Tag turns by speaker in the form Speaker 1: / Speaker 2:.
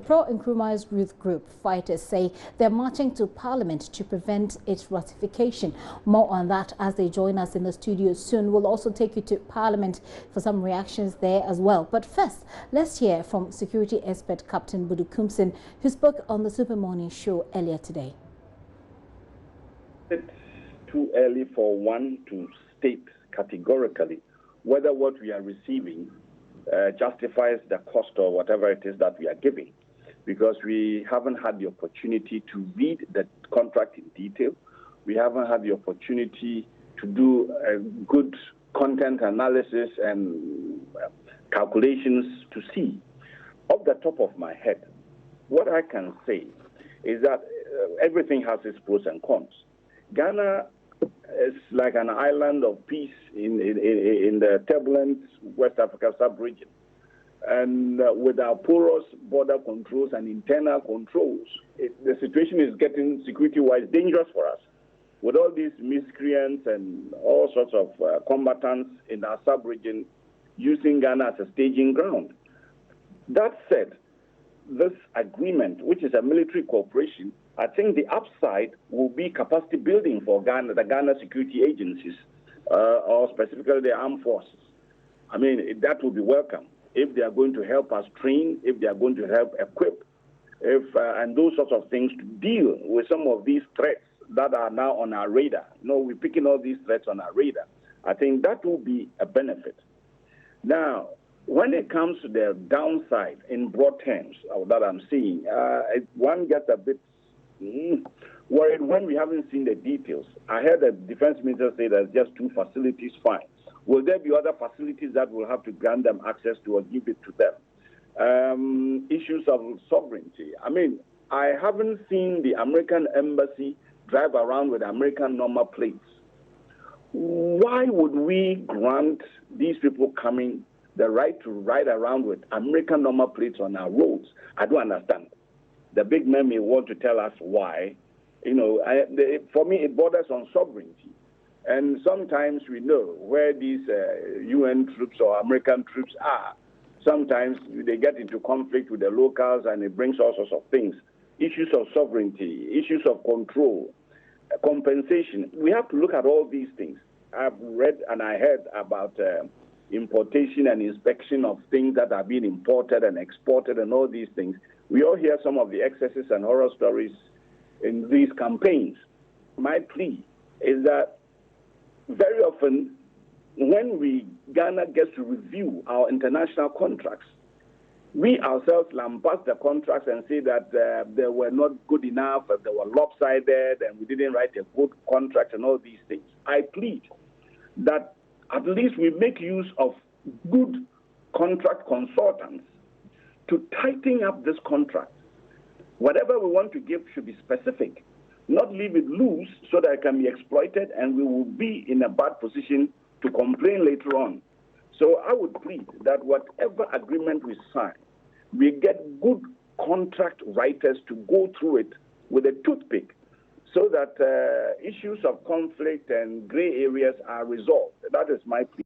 Speaker 1: pro-Nkrumah's youth group fighters say they're marching to Parliament to prevent its ratification. More on that as they join us in the studio soon. We'll also take you to Parliament for some reactions there as well. But first, let's hear from security expert Captain Budu Koomson, who spoke on the Super Morning Show earlier today.
Speaker 2: It's too early for one to state categorically whether what we are receiving justifies the cost or whatever it is that we are giving, because we haven't had the opportunity to read the contract in detail. We haven't had the opportunity to do a good content analysis and calculations to see. Off the top of my head, what I can say is that everything has its pros and cons. Ghana is like an island of peace in the turbulent West Africa sub-region. And with our porous border controls and internal controls, the situation is getting security-wise dangerous for us. With all these miscreants and all sorts of combatants in our sub-region using Ghana as a staging ground. That said, this agreement, which is a military cooperation, I think the upside will be capacity building for Ghana, the Ghana security agencies, or specifically the armed forces. I mean, that will be welcome if they are going to help us train, if they are going to help equip, and those sorts of things to deal with some of these threats that are now on our radar. We're picking all these threats on our radar. I think that will be a benefit. Now, when it comes to the downside in broad terms that I'm seeing, one gets a bit worried when we haven't seen the details. I heard the defense minister say there's just 2 facilities, fine. Will there be other facilities that will have to grant them access to or give it to them? Issues of sovereignty. I mean, I haven't seen the American embassy drive around with American number plates. Why would we grant these people coming the right to ride around with American number plates on our roads? I don't understand. The big men may want to tell us why. For me, it borders on sovereignty. And sometimes we know where these UN troops or American troops are. Sometimes they get into conflict with the locals and it brings all sorts of things. Issues of sovereignty, issues of control, compensation. We have to look at all these things. I've read and I heard about importation and inspection of things that are being imported and exported and all these things. We all hear some of the excesses and horror stories in these campaigns. My plea is that very often when Ghana gets to review our international contracts, we ourselves lambast the contracts and say that they were not good enough, they were lopsided, and we didn't write a good contract and all these things. I plead that at least we make use of good contract consultants to tighten up this contract. Whatever we want to give should be specific, not leave it loose so that it can be exploited and we will be in a bad position to complain later on. So I would plead that whatever agreement we sign, we get good contract writers to go through it with a toothpick so that issues of conflict and gray areas are resolved. That is my plea.